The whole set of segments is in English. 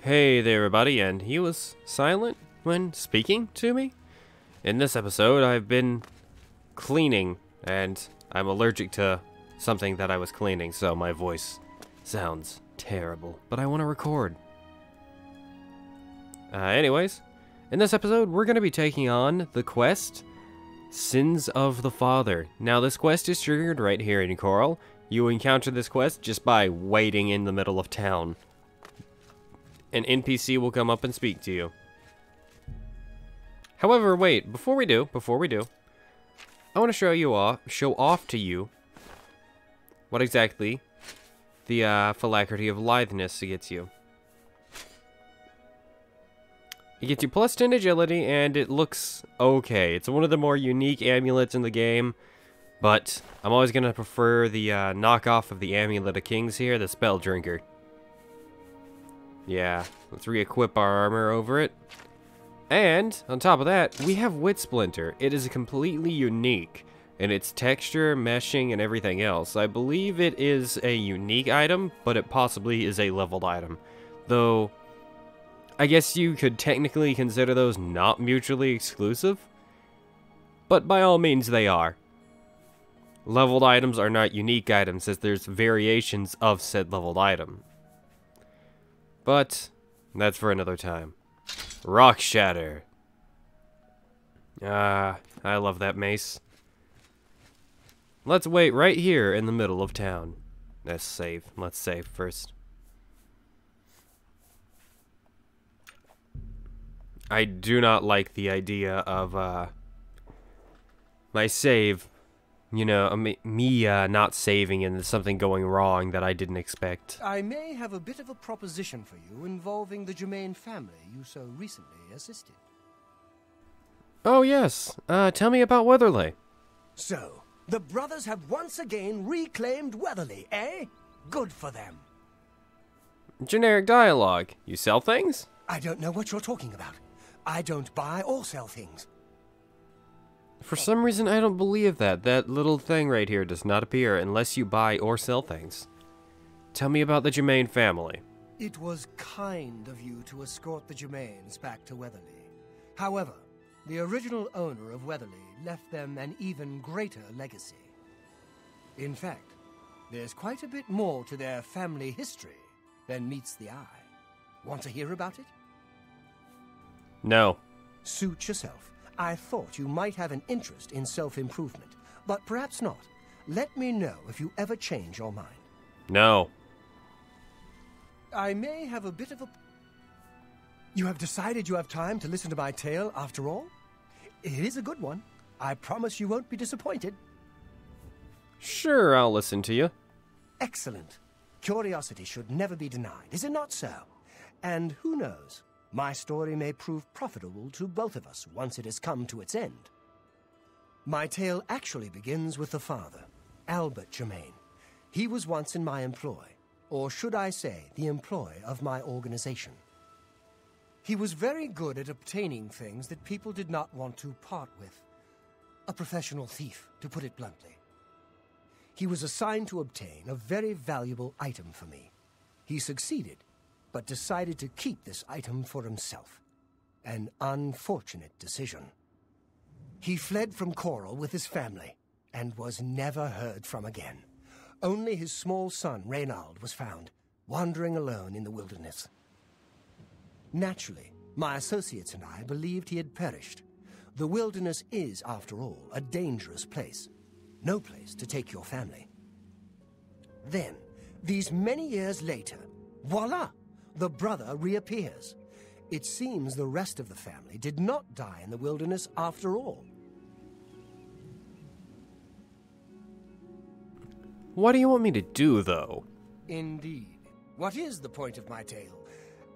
Hey there, everybody, and he was silent when speaking to me. In this episode, I've been cleaning, and I'm allergic to something that I was cleaning, so my voice sounds terrible, but I want to record. Anyways, in this episode, we're going to be taking on the quest, Sins of the Father. Now, this quest is triggered right here in Coral. You encounter this quest just by waiting in the middle of town. An NPC will come up and speak to you. However, wait, before we do, I want to show off to you what exactly the Phylactery of Litheness gets you. It gets you plus 10 agility, and it looks okay. It's one of the more unique amulets in the game, but I'm always going to prefer the knockoff of the Amulet of Kings here, the Spell Drinker. Yeah, let's re-equip our armor over it. And, on top of that, we have Wit Splinter. It is completely unique in its texture, meshing, and everything else. I believe it is a unique item, but it possibly is a leveled item. Though, I guess you could technically consider those not mutually exclusive. But by all means, they are. Leveled items are not unique items, as there's variations of said leveled item. But that's for another time. Rock Shatter. I love that mace. Let's wait right here in the middle of town. Let's save first. I do not like the idea of my save, you know, me not saving and something going wrong that I didn't expect. I may have a bit of a proposition for you involving the Germain family you so recently assisted. Oh yes, tell me about Weatherly. So, the brothers have once again reclaimed Weatherly, eh? Good for them. Generic dialogue. You sell things? I don't know what you're talking about. I don't buy or sell things. For some reason, I don't believe that. That little thing right here does not appear unless you buy or sell things. Tell me about the Germain family. It was kind of you to escort the Germains back to Weatherly. However, the original owner of Weatherly left them an even greater legacy. In fact, there's quite a bit more to their family history than meets the eye. Want to hear about it? No. Suit yourself. I thought you might have an interest in self-improvement, but perhaps not. Let me know if you ever change your mind. No. I may have a bit of a... You have decided you have time to listen to my tale after all? It is a good one. I promise you won't be disappointed. Sure, I'll listen to you. Excellent. Curiosity should never be denied, is it not so? And who knows? My story may prove profitable to both of us once it has come to its end. My tale actually begins with the father, Albert Germain. He was once in my employ, or should I say, the employ of my organization. He was very good at obtaining things that people did not want to part with. A professional thief, to put it bluntly. He was assigned to obtain a very valuable item for me. He succeeded, but decided to keep this item for himself. An unfortunate decision. He fled from Coral with his family, and was never heard from again. Only his small son, Reynald, was found, wandering alone in the wilderness. Naturally, my associates and I believed he had perished. The wilderness is, after all, a dangerous place. No place to take your family. Then, these many years later, voila! The brother reappears. It seems the rest of the family did not die in the wilderness after all. What do you want me to do, though? Indeed. What is the point of my tale?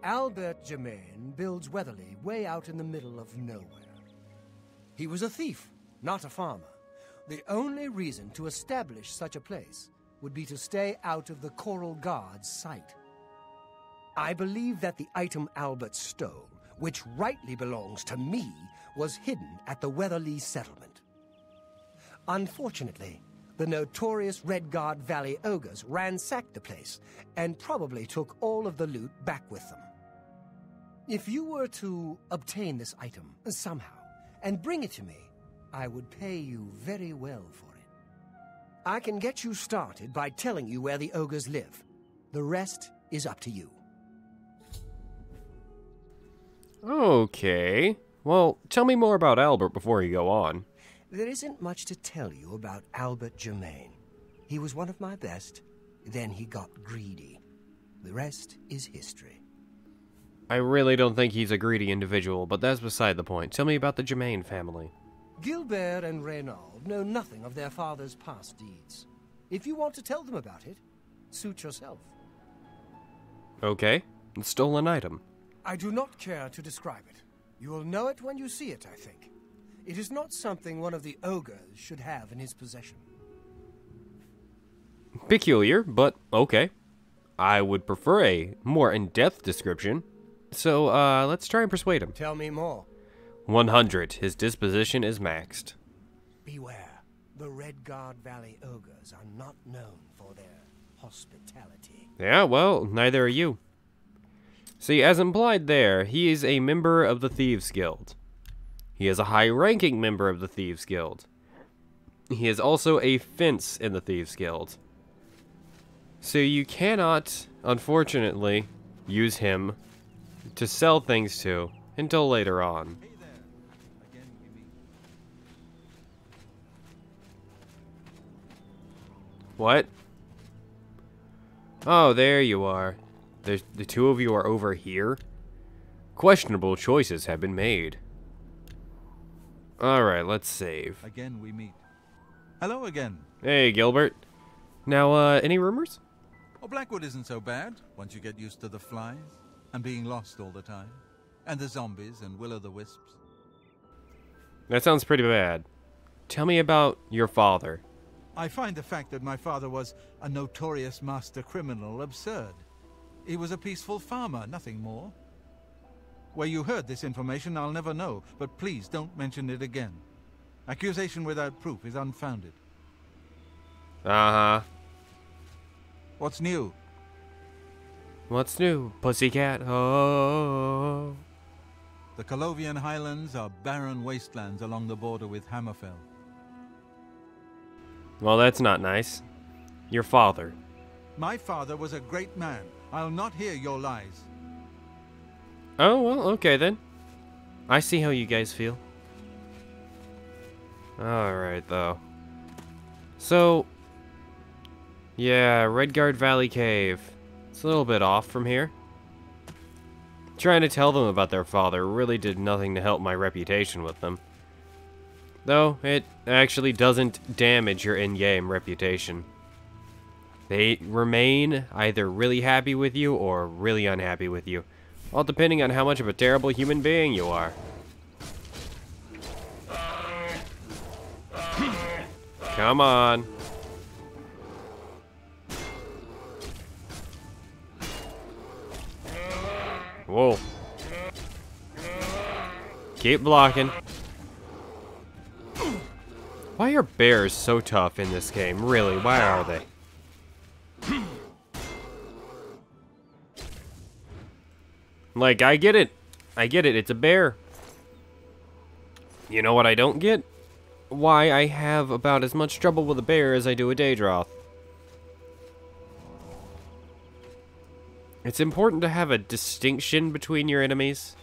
Albert Germain builds Weatherly way out in the middle of nowhere. He was a thief, not a farmer. The only reason to establish such a place would be to stay out of the Coral Guard's sight. I believe that the item Albert stole, which rightly belongs to me, was hidden at the Weatherly settlement. Unfortunately, the notorious Red Guard Valley ogres ransacked the place and probably took all of the loot back with them. If you were to obtain this item somehow and bring it to me, I would pay you very well for it. I can get you started by telling you where the ogres live. The rest is up to you. Okay. Well, tell me more about Albert before you go on. There isn't much to tell you about Albert Germain. He was one of my best, then he got greedy. The rest is history. I really don't think he's a greedy individual, but that's beside the point. Tell me about the Germain family. Gilbert and Reynald know nothing of their father's past deeds. If you want to tell them about it, suit yourself. Okay. A stolen item. I do not care to describe it. You will know it when you see it, I think. It is not something one of the ogres should have in his possession. Peculiar, but okay. I would prefer a more in-depth description. So, let's try and persuade him. Tell me more. 100. His disposition is maxed. Beware. The Redguard Valley ogres are not known for their hospitality. Yeah, well, neither are you. See, as implied there, he is a member of the Thieves Guild. He is a high-ranking member of the Thieves Guild. He is also a fence in the Thieves Guild. So you cannot, unfortunately, use him to sell things to until later on. Hey there. Again we meet. What? Oh, there you are. The two of you are over here? Questionable choices have been made. Alright, let's save. Again we meet. Hello again. Hey, Gilbert. Now, any rumors? Oh, Blackwood isn't so bad once you get used to the flies and being lost all the time, and the zombies and will-o'-the-wisps. That sounds pretty bad. Tell me about your father. I find the fact that my father was a notorious master criminal absurd. He was a peaceful farmer, nothing more. Where you heard this information, I'll never know, but please don't mention it again. Accusation without proof is unfounded. Uh-huh. What's new? What's new, pussycat? Oh. The Colovian Highlands are barren wastelands along the border with Hammerfell. Well, that's not nice. Your father. My father was a great man. I'll not hear your lies. Oh, well, okay then. I see how you guys feel. Alright, though. So, yeah, Redguard Valley Cave. It's a little bit off from here. Trying to tell them about their father really did nothing to help my reputation with them. Though, it actually doesn't damage your in-game reputation. They remain either really happy with you or really unhappy with you, all depending on how much of a terrible human being you are. Come on. Whoa. Keep blocking. Why are bears so tough in this game? Really, why are they? Like, I get it. I get it, it's a bear. You know what I don't get? Why I have about as much trouble with a bear as I do a Daedra. It's important to have a distinction between your enemies.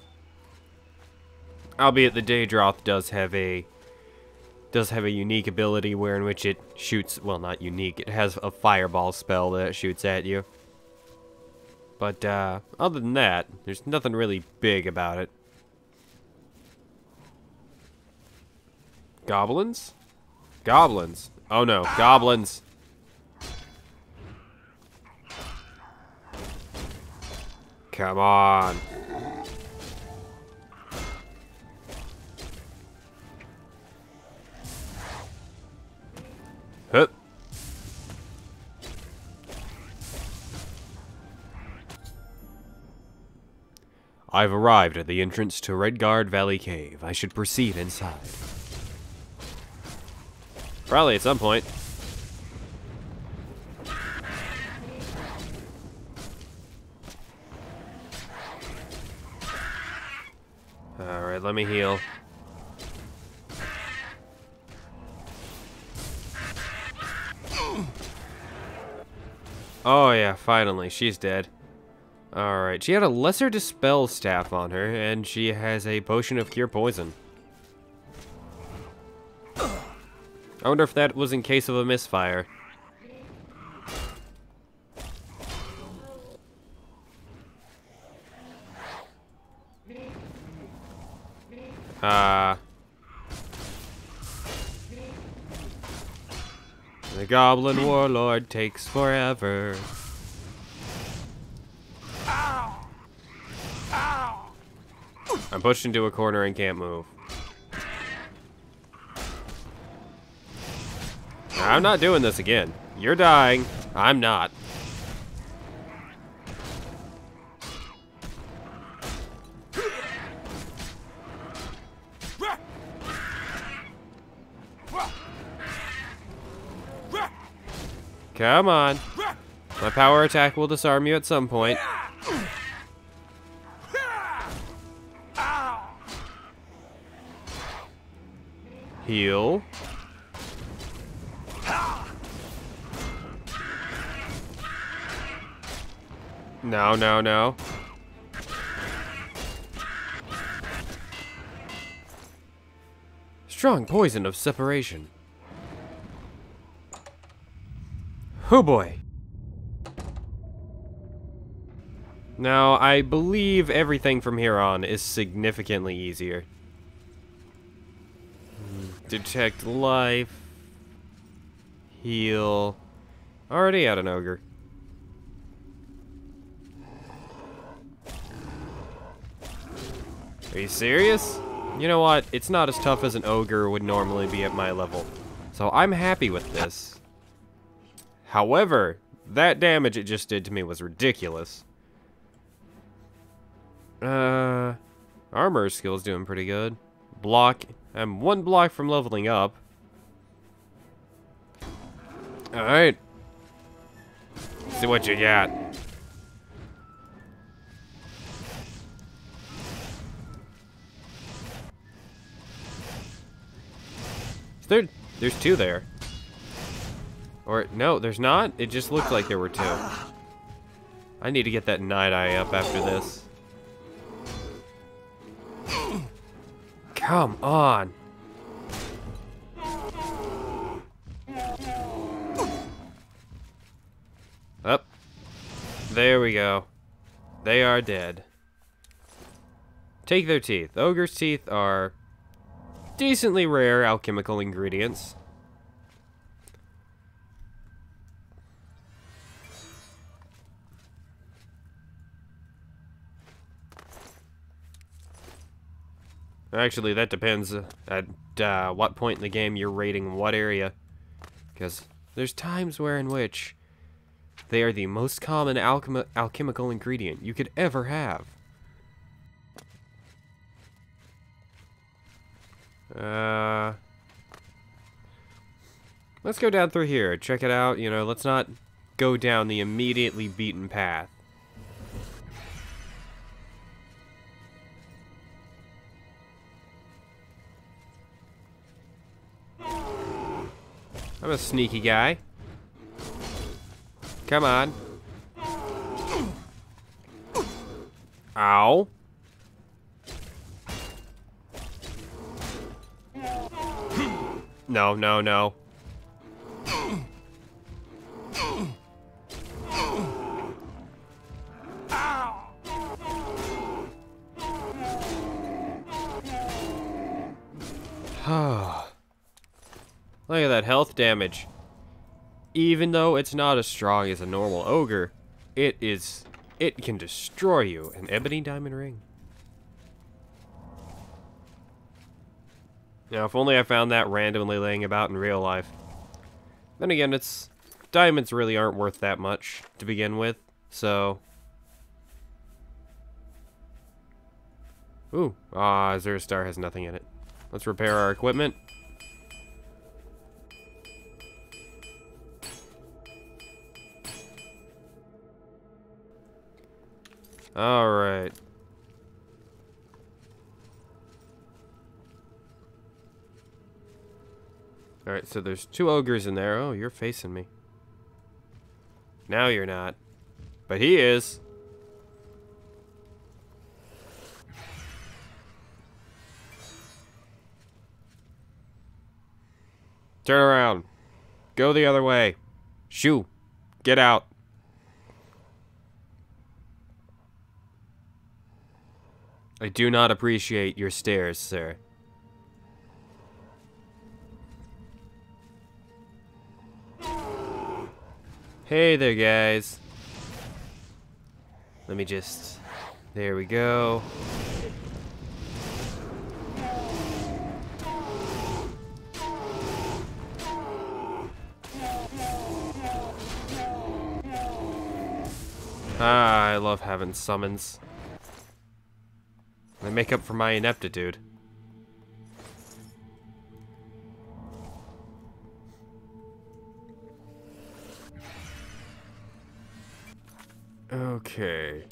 Albeit the Daedra does have a unique ability in which it shoots, well, not unique, it has a fireball spell that it shoots at you. But other than that, there's nothing really big about it. Goblins? Goblins. Oh no, goblins. Come on. Hup. I've arrived at the entrance to Redguard Valley Cave. I should proceed inside. Probably at some point. Alright, let me heal. Oh yeah, finally, she's dead. Alright, she had a lesser dispel staff on her, and she has a potion of cure poison. I wonder if that was in case of a misfire. The Goblin Warlord takes forever. I'm pushed into a corner and can't move. I'm not doing this again. You're dying. I'm not. Come on. My power attack will disarm you at some point. Heal. No, no, no. Strong poison of separation. Oh boy. Now, I believe everything from here on is significantly easier. Detect life. Heal. Already had an ogre. Are you serious? You know what? It's not as tough as an ogre would normally be at my level. So I'm happy with this. However, that damage it just did to me was ridiculous. Armor skill's doing pretty good. Block. I'm one block from leveling up. Alright. See what you got. There's two there. Or, no, there's not? It just looked like there were two. I need to get that night eye up after this. Come on. Up. There we go. They are dead. Take their teeth. Ogre's teeth are decently rare alchemical ingredients. Actually, that depends at what point in the game you're raiding what area. Because there's times where in which they are the most common alchemical ingredient you could ever have. Let's go down through here. Check it out. You know, let's not go down the immediately beaten path. I'm a sneaky guy. Come on. Ow. No, no, no. Look at that health damage. Even though it's not as strong as a normal ogre, it can destroy you. An ebony diamond ring. Now, if only I found that randomly laying about in real life. Then again, diamonds really aren't worth that much to begin with, so. Ooh, Azure Star has nothing in it. Let's repair our equipment. Alright. Alright, so there's 2 ogres in there. Oh, you're facing me. Now you're not. But he is. Turn around. Go the other way. Shoo. Get out. I do not appreciate your stares, sir. Hey there, guys. Let me just... There we go. Ah, I love having summons. They make up for my ineptitude. Okay.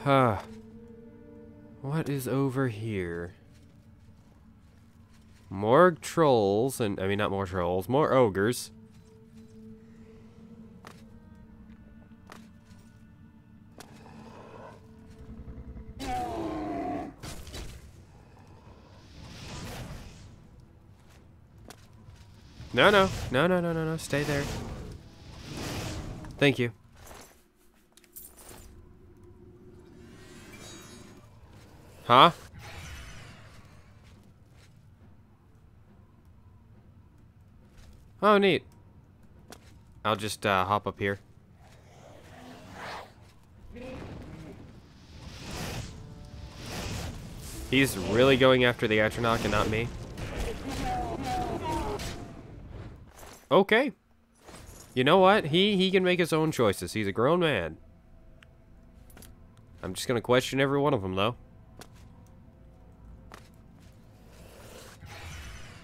Huh. What is over here? More trolls, and I mean not more trolls, more ogres. No, stay there. Thank you. Huh? Oh, neat. I'll just hop up here. He's really going after the Atronach and not me. Okay. You know what? He can make his own choices. He's a grown man. I'm just gonna question every one of them, though.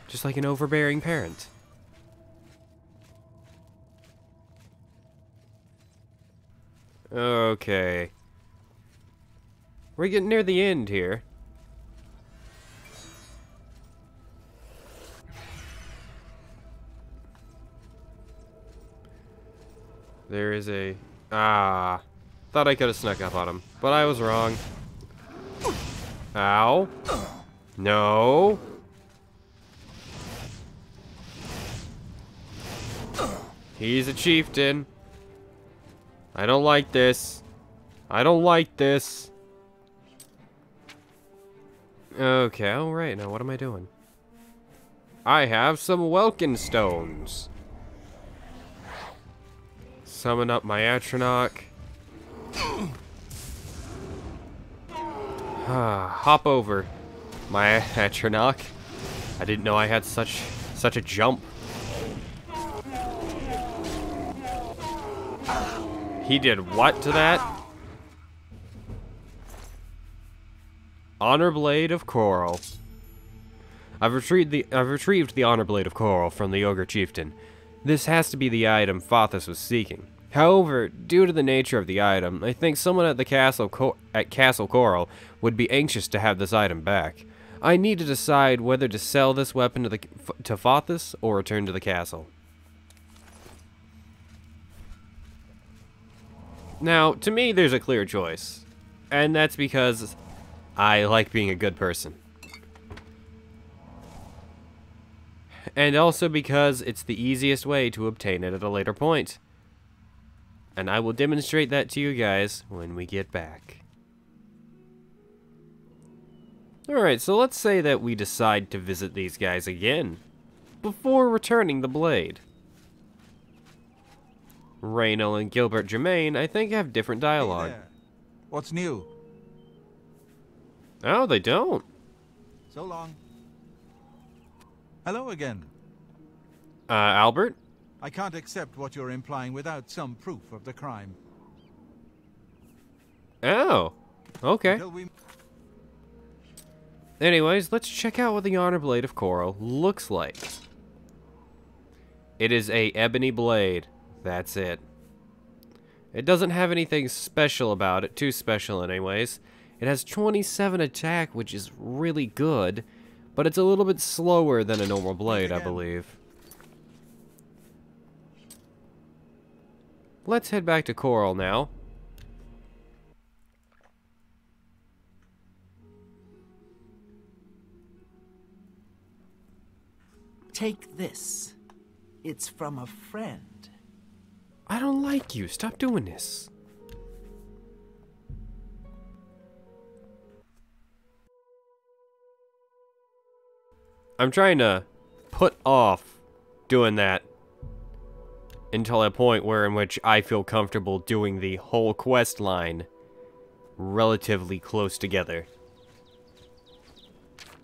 Just like an overbearing parent. Okay. We're getting near the end here. There is a... Ah. Thought I could have snuck up on him, but I was wrong. Ow. No. He's a chieftain. I don't like this. I don't like this. Okay, alright, now what am I doing? I have some Welkin stones. Summon up my Atronach. Hop over, my Atronach. I didn't know I had such a jump. He did what to that? Honor Blade of Coral. I've retrieved the Honor Blade of Coral from the Ogre Chieftain. This has to be the item Fothis was seeking. However, due to the nature of the item, I think someone at the Castle Coral would be anxious to have this item back. I need to decide whether to sell this weapon to Fothis or return to the castle. Now, to me, there's a clear choice. And that's because I like being a good person. And also because it's the easiest way to obtain it at a later point. And I will demonstrate that to you guys when we get back. Alright, so let's say that we decide to visit these guys again before returning the blade. Raynal and Gilbert Germain, I think, have different dialogue. Hey there. What's new? Oh, they don't. So long. Hello again. Albert? I can't accept what you're implying without some proof of the crime. Oh, okay. Until we... Anyways, let's check out what the Honor Blade of Coral looks like. It is a ebony blade. That's it. It doesn't have anything special about it, too special anyways. It has 27 attack, which is really good, but it's a little bit slower than a normal blade, I believe. Let's head back to Coral now. Take this. It's from a friend. I don't like you. Stop doing this. I'm trying to put off doing that until a point where in which I feel comfortable doing the whole quest line relatively close together.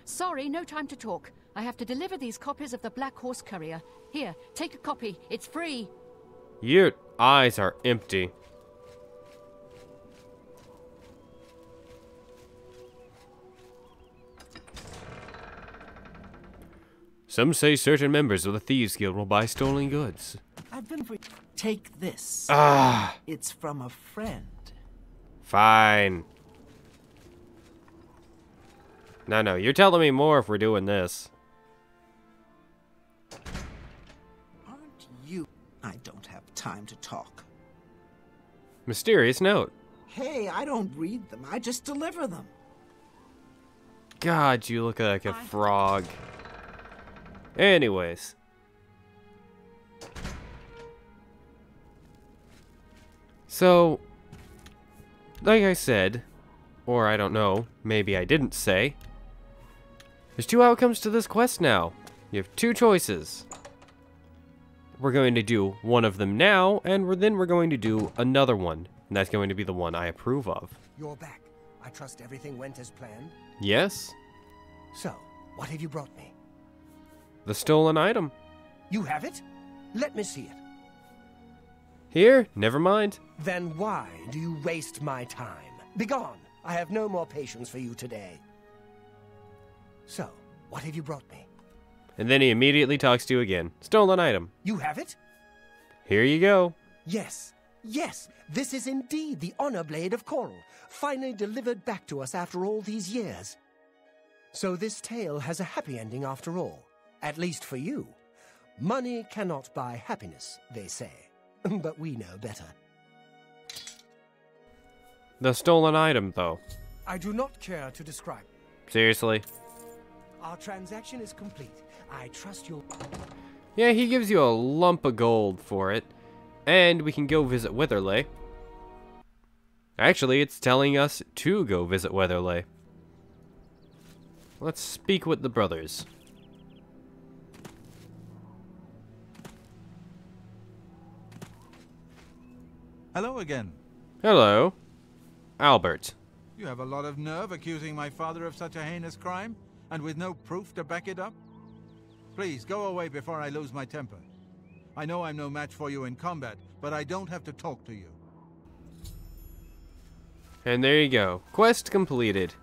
Sorry, no time to talk. I have to deliver these copies of the Black Horse Courier. Here, take a copy. It's free. Your eyes are empty. Some say certain members of the Thieves Guild will buy stolen goods. I've been for. Take this. Ah. It's from a friend. Fine. No, you're telling me more if we're doing this. Aren't you? I don't have time to talk. Mysterious note. Hey, I don't read them. I just deliver them. God, you look like a frog. Anyways. So, like I said, or I don't know, maybe I didn't say, there's two outcomes to this quest now. You have two choices. We're going to do one of them now, and then we're going to do another one. And that's going to be the one I approve of. You're back. I trust everything went as planned. Yes? So, what have you brought me? The stolen item. You have it? Let me see it. Here? Never mind. Then why do you waste my time? Begone! I have no more patience for you today. So, what have you brought me? And then he immediately talks to you again. Stolen item. You have it? Here you go. Yes, yes, this is indeed the honor blade of Coral, finally delivered back to us after all these years. So this tale has a happy ending after all, at least for you. Money cannot buy happiness, they say, but we know better. The stolen item, though. I do not care to describe. Seriously? Our transaction is complete. I trust you'll... Yeah, he gives you a lump of gold for it. And we can go visit Witherley. Actually, it's telling us to go visit Witherley. Let's speak with the brothers. Hello again. Hello. Albert. You have a lot of nerve accusing my father of such a heinous crime, and with no proof to back it up? Please, go away before I lose my temper. I know I'm no match for you in combat, but I don't have to talk to you. And there you go. Quest completed.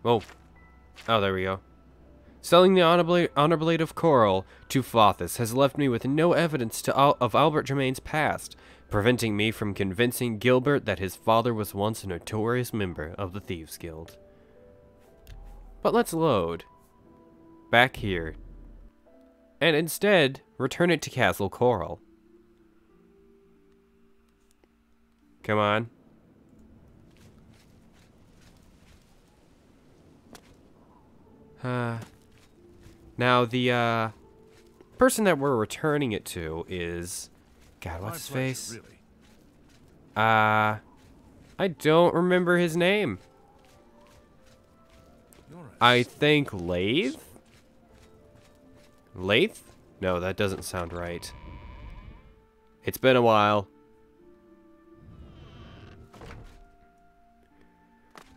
Oh. Oh, there we go. Selling the honor blade of Coral to Fothis has left me with no evidence of Albert Germain's past, preventing me from convincing Gilbert that his father was once a notorious member of the Thieves Guild. But let's load. Back here. And instead, return it to Castle Coral. Come on. Now, the, person that we're returning it to is... God, what's his face? Really. I don't remember his name. I think Lathe? Lathe? No, that doesn't sound right. It's been a while.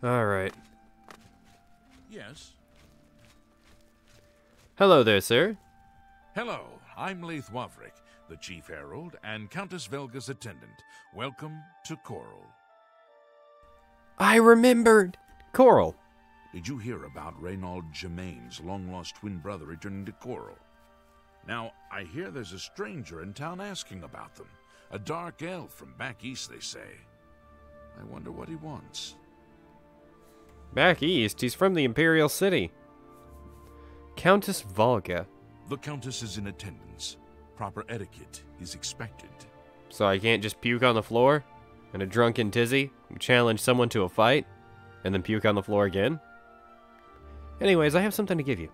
Alright. Yes. Hello there, sir. Hello, I'm Laith Wavrik, the Chief Herald and Countess Velga's attendant. Welcome to Coral. I remembered! Coral. Did you hear about Reynaud Germain's long-lost twin brother returning to Coral? Now, I hear there's a stranger in town asking about them. A dark elf from back east, they say. I wonder what he wants. Back east, he's from the Imperial City. Countess Volga. The Countess is in attendance. Proper etiquette is expected. So I can't just puke on the floor? And a drunken tizzy challenge someone to a fight? And then puke on the floor again? Anyways, I have something to give you.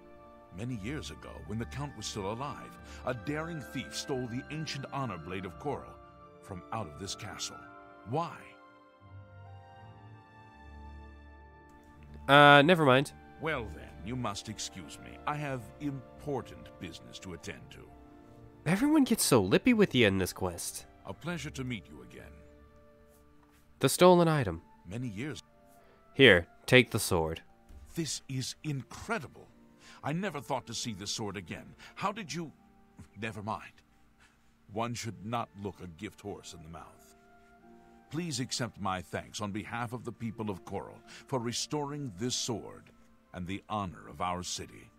Many years ago, when the Count was still alive, a daring thief stole the ancient honor blade of Coral from out of this castle. Why? Never mind. Well then, you must excuse me. I have important business to attend to. Everyone gets so lippy with you in this quest. A pleasure to meet you again. The stolen item. Many years. Here, take the sword. This is incredible. I never thought to see this sword again. How did you... Never mind. One should not look a gift horse in the mouth. Please accept my thanks on behalf of the people of Coral for restoring this sword and the honor of our city.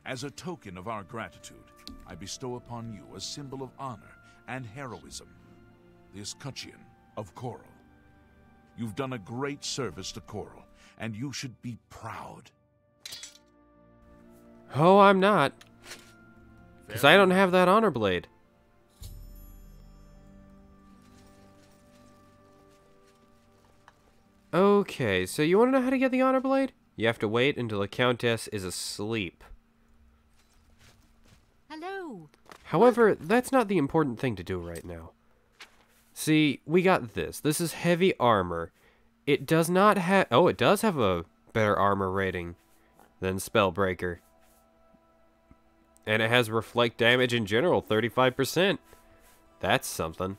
As a token of our gratitude, I bestow upon you a symbol of honor and heroism, the escutcheon of Coral. You've done a great service to Coral, and you should be proud. Oh, I'm not. Because I don't have that honor blade. Okay, so you want to know how to get the honor blade? You have to wait until the Countess is asleep. Hello. However, that's not the important thing to do right now. See, we got this. This is heavy armor. It does not have... Oh, it does have a better armor rating than Spellbreaker. And it has reflect damage in general, 35%. That's something.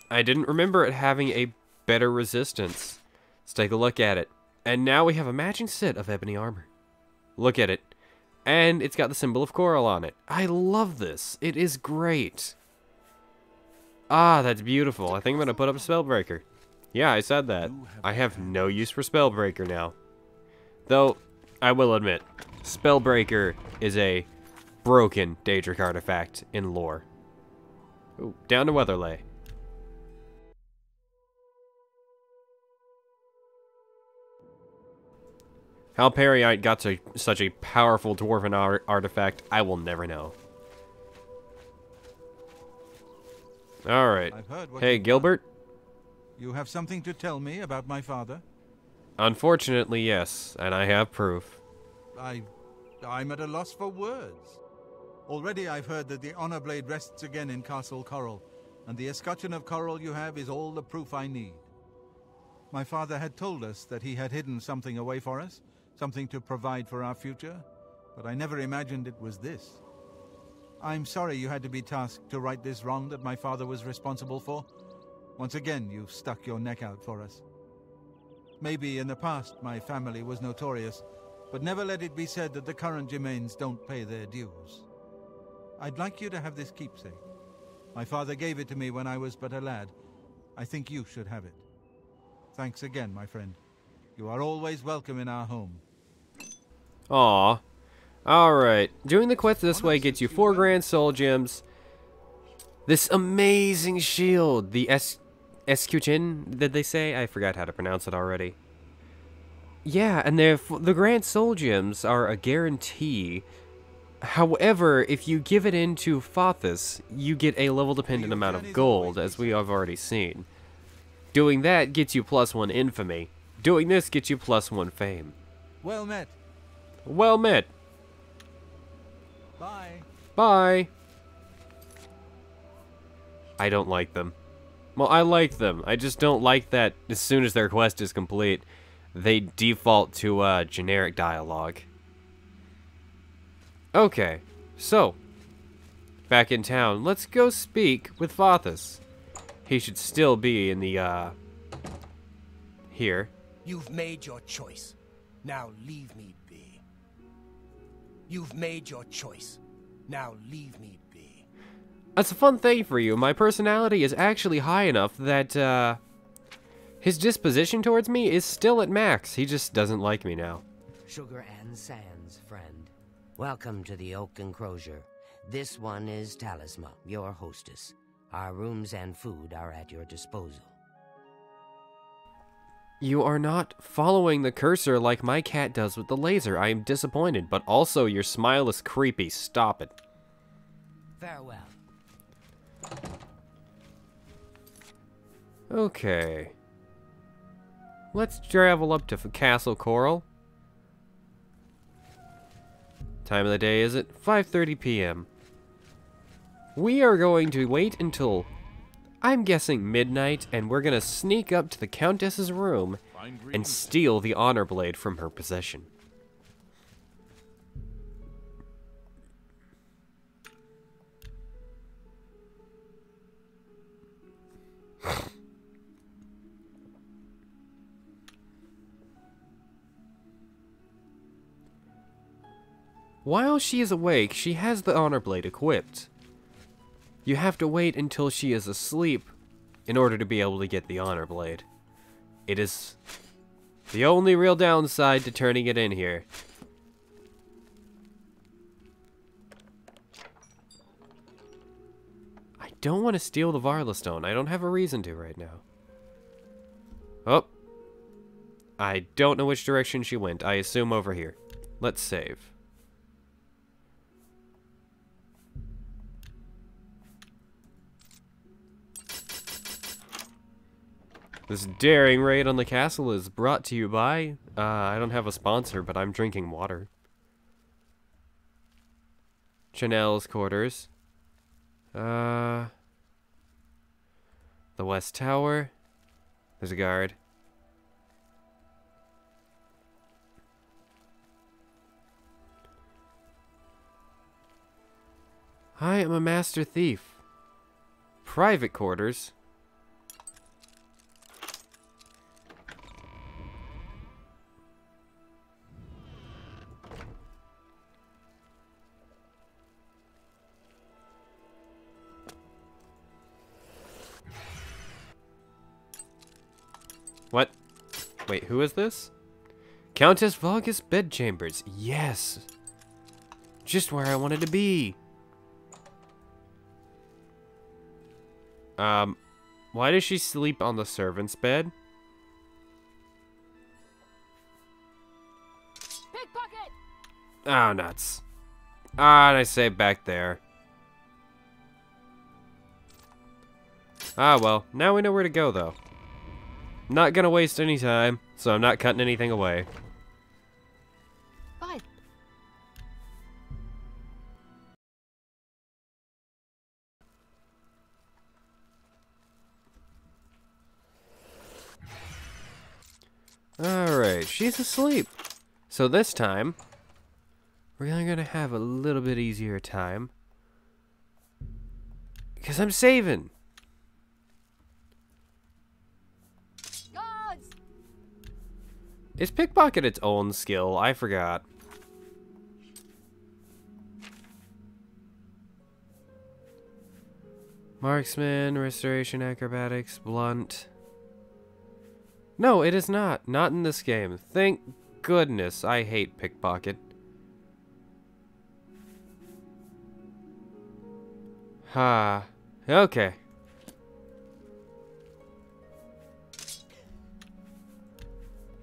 I didn't remember it having a better resistance. Let's take a look at it. And now we have a matching set of ebony armor. Look at it. And it's got the symbol of Coral on it. I love this. It is great. Ah, that's beautiful. I think I'm going to put up a Spellbreaker. Yeah, I said that. I have no use for Spellbreaker now. Though, I will admit, Spellbreaker is a broken Daedric artifact in lore. Ooh, down to Weatherlay. How Periite got to such a powerful dwarven artifact, I will never know. Alright. Hey, Gilbert? You have something to tell me about my father? Unfortunately, yes, and I have proof. I'm at a loss for words. Already I've heard that the honor blade rests again in Castle Coral, and the escutcheon of Coral you have is all the proof I need. My father had told us that he had hidden something away for us, something to provide for our future, but I never imagined it was this. I'm sorry you had to be tasked to right this wrong that my father was responsible for. Once again, you've stuck your neck out for us. Maybe in the past my family was notorious, but never let it be said that the current Gemains don't pay their dues. I'd like you to have this keepsake. My father gave it to me when I was but a lad. I think you should have it. Thanks again, my friend. You are always welcome in our home. Aw. Alright. Doing the quest this way gets you 4 grand soul gems. This amazing shield. The escutcheon, did they say? I forgot how to pronounce it already. Yeah, and the grand soul gems are a guarantee. However, if you give it into Fothis, you get a level-dependent amount of gold, as we have already seen. Doing that gets you +1 infamy. Doing this gets you +1 fame. Well met. Well met. Bye. Bye. I don't like them. Well, I like them. I just don't like that as soon as their quest is complete, they default to generic dialogue. Okay, so, back in town, let's go speak with Fothis. He should still be in the, here. You've made your choice. Now leave me be. You've made your choice. Now leave me be. That's a fun thing for you. My personality is actually high enough that, his disposition towards me is still at max. He just doesn't like me now. Sugar and sands, friend. Welcome to the Oak Enclosure. This one is Talisma, your hostess. Our rooms and food are at your disposal. You are not following the cursor like my cat does with the laser. I am disappointed, but also your smile is creepy. Stop it. Farewell. Okay. Let's travel up to Castle Coral. Time of the day is at 5:30 p.m. We are going to wait until, I'm guessing, midnight, and we're going to sneak up to the Countess's room and steal the honor blade from her possession. While she is awake, she has the honor blade equipped. You have to wait until she is asleep in order to be able to get the honor blade. It is the only real downside to turning it in here. I don't want to steal the Varla Stone. I don't have a reason to right now. Oh. I don't know which direction she went. I assume over here. Let's save. This daring raid on the castle is brought to you by, I don't have a sponsor, but I'm drinking water. Chanel's quarters. The West Tower. There's a guard. I am a master thief. Private quarters. What? Wait, who is this? Countess Vulgus bedchambers. Yes. Just where I wanted to be. Why does she sleep on the servant's bed? Pickpocket! Oh, nuts. Ah, and I say back there. Ah, well, now we know where to go, though. Not gonna waste any time, so I'm not cutting anything away. Bye. Alright, she's asleep. So this time, we're gonna have a little bit easier time. Because I'm saving. Guards! Is pickpocket its own skill? I forgot. Marksman, restoration, acrobatics, blunt. No, it is not. Not in this game. Thank goodness. I hate pickpocket. Ha. Okay.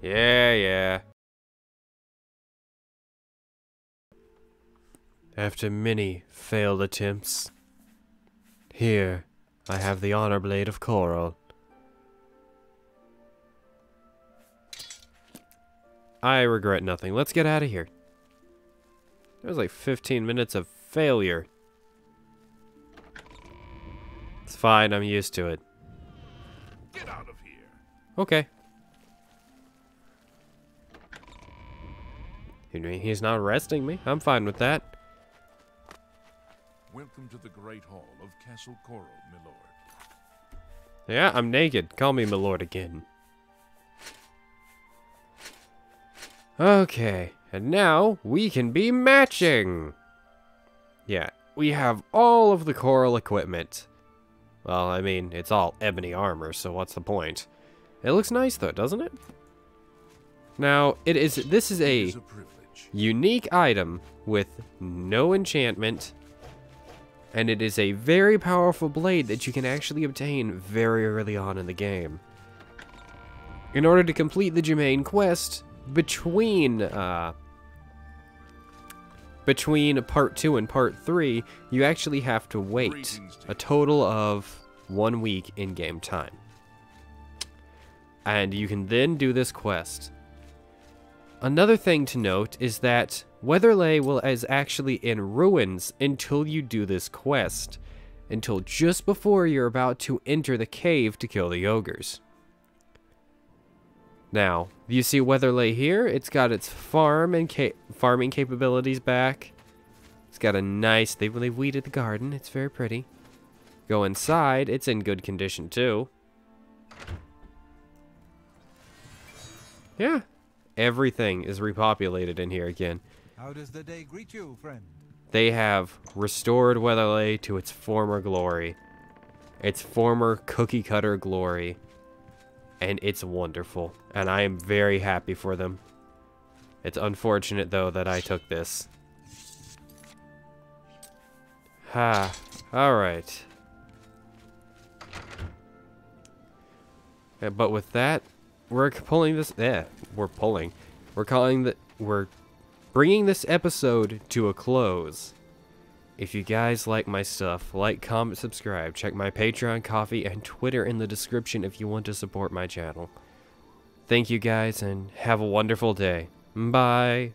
Yeah. After many failed attempts, here I have the honor blade of Coral. I regret nothing. Let's get out of here. There was like 15 minutes of failure. It's fine, I'm used to it. Get out of here. Okay. You mean he's not arresting me? I'm fine with that. Welcome to the Great Hall of Castle Coral, milord. Yeah, I'm naked. Call me milord again. Okay, and now we can be matching. Yeah, we have all of the coral equipment. Well, I mean, it's all ebony armor, so what's the point? It looks nice though, doesn't it? Now, this is a privilege. unique item with no enchantment And it is a very powerful blade that you can actually obtain very early on in the game. In order to complete the Germain quest, between part 2 and part 3, you actually have to wait a total of 1 week in-game time. And you can then do this quest. Another thing to note is that Weatherlay is actually in ruins until you do this quest, until just before you're about to enter the cave to kill the ogres. Now, you see Weatherlay here? It's got its farming capabilities back. It's got a nice... They've weeded the garden. It's very pretty. Go inside. It's in good condition, too. Yeah. Everything is repopulated in here again. How does the day greet you, friend? They have restored Weatherlay to its former glory. Its former cookie-cutter glory. And it's wonderful. And I am very happy for them. It's unfortunate, though, that I took this. Ha. Alright. But with that, we're pulling this... We're bringing this episode to a close. If you guys like my stuff, like, comment, subscribe. Check my Patreon, Coffee, and Twitter in the description if you want to support my channel. Thank you guys, and have a wonderful day. Bye.